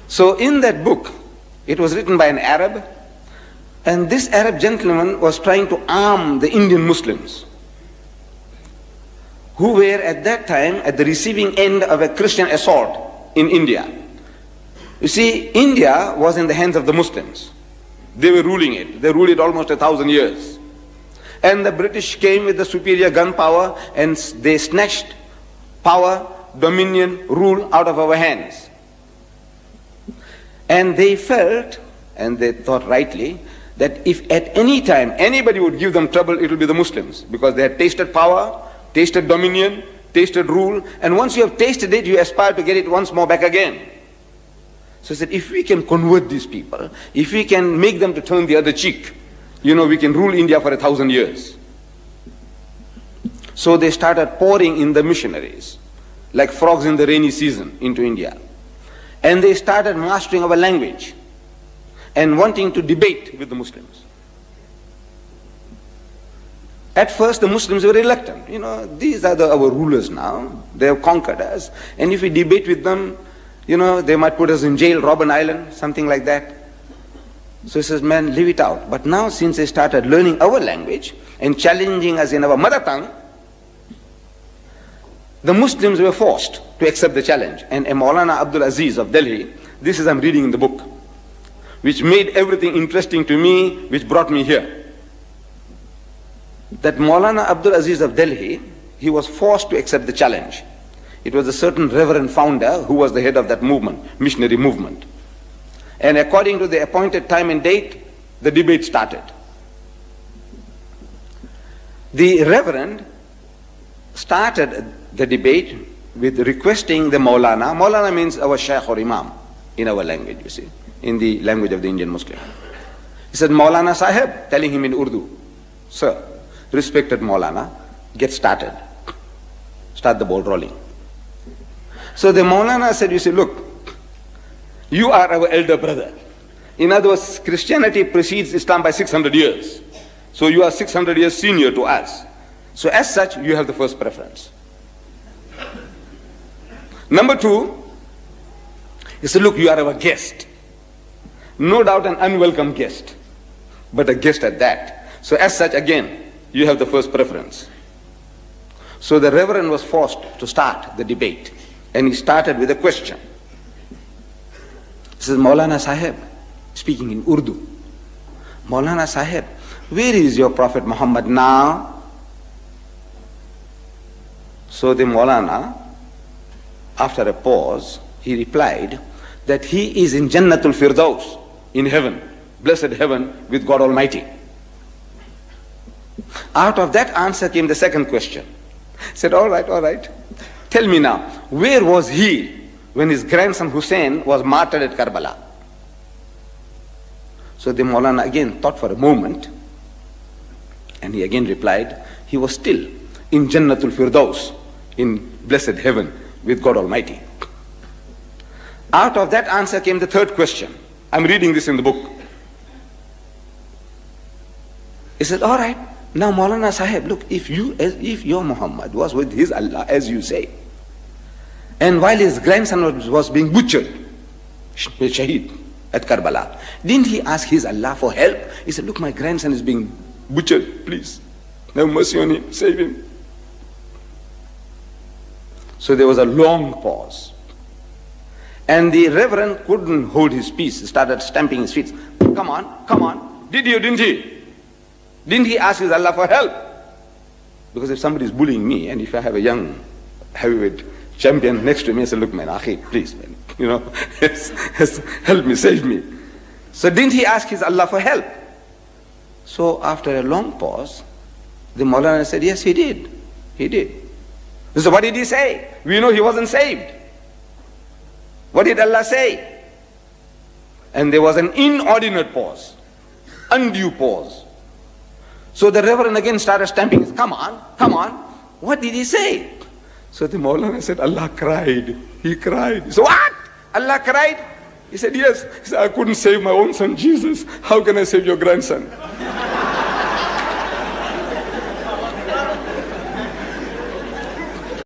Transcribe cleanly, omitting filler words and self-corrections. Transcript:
So in that book, it was written by an Arab, and this Arab gentleman was trying to arm the Indian Muslims, who were at that time at the receiving end of a Christian assault in India. You see, India was in the hands of the Muslims. They were ruling it. They ruled it almost 1,000 years. And the British came with the superior gun power, and they snatched power, dominion, rule out of our hands. And they felt, and they thought rightly, that if at any time anybody would give them trouble, it will be the Muslims, because they had tasted power, tasted dominion, tasted rule, and once you have tasted it, you aspire to get it once more back again. So he said, if we can convert these people, if we can make them to turn the other cheek, we can rule India for 1,000 years. So they started pouring in the missionaries, like frogs in the rainy season, into India. And they started mastering our language and wanting to debate with the Muslims. At first, the Muslims were reluctant. These are our rulers now. They have conquered us. And if we debate with them, they might put us in jail, Robben Island, something like that. So he says, man, leave it out. But now, since they started learning our language and challenging us in our mother tongue, the Muslims were forced to accept the challenge. And Maulana Abdul Aziz of Delhi, this is I'm reading in the book, which made everything interesting to me, which brought me here. That Maulana Abdul Aziz of Delhi, he was forced to accept the challenge. It was a certain reverend founder who was the head of that movement, missionary movement. And according to the appointed time and date, the debate started. The reverend started the debate with requesting the Maulana. Maulana means our Shaykh or Imam in our language, you see, in the language of the Indian Muslim. He said, Maulana Sahib, telling him in Urdu, sir, respected Maulana, get started. Start the ball rolling. So the Maulana said, you see, look, you are our elder brother. In other words, Christianity precedes Islam by 600 years. So you are 600 years senior to us. So as such, you have the first preference. Number two, he said, look, you are our guest. No doubt an unwelcome guest, but a guest at that. So as such, again, you have the first preference. So the Reverend was forced to start the debate. And he started with a question. He says, Maulana Sahib, speaking in Urdu, Maulana Sahib, where is your Prophet Muhammad now? So the Maulana, after a pause, he replied that he is in Jannatul Firdaus, in heaven, blessed heaven with God Almighty. Out of that answer came the second question. He said, all right, tell me now, where was he when his grandson Hussein was martyred at Karbala? So the Maulana again thought for a moment, and he again replied, he was still in Jannatul Firdaus, in blessed heaven with God Almighty. Out of that answer came the third question. I'm reading this in the book. He said, all right, now Maulana Sahib, look, if your Muhammad was with his Allah, as you say, and while his grandson was being butchered, Shaheed, at Karbala, didn't he ask his Allah for help? He said, look, my grandson is being butchered, please, have mercy on him, save him. So there was a long pause. And the Reverend couldn't hold his peace. He started stamping his feet. Come on. Didn't he? Didn't he ask his Allah for help? Because if somebody is bullying me, and if I have a young heavyweight champion next to me, I say, look, man, Akhi, please, man, help me, save me. So didn't he ask his Allah for help? So after a long pause, the Maulana said, yes, he did. He did. So what did he say? We know he wasn't saved. What did Allah say? And there was an inordinate pause, undue pause. So the Reverend again started stamping. Come on. What did he say? So the Maulana said, Allah cried. He cried. So what? Allah cried? He said, yes. He said, I couldn't save my own son Jesus. How can I save your grandson?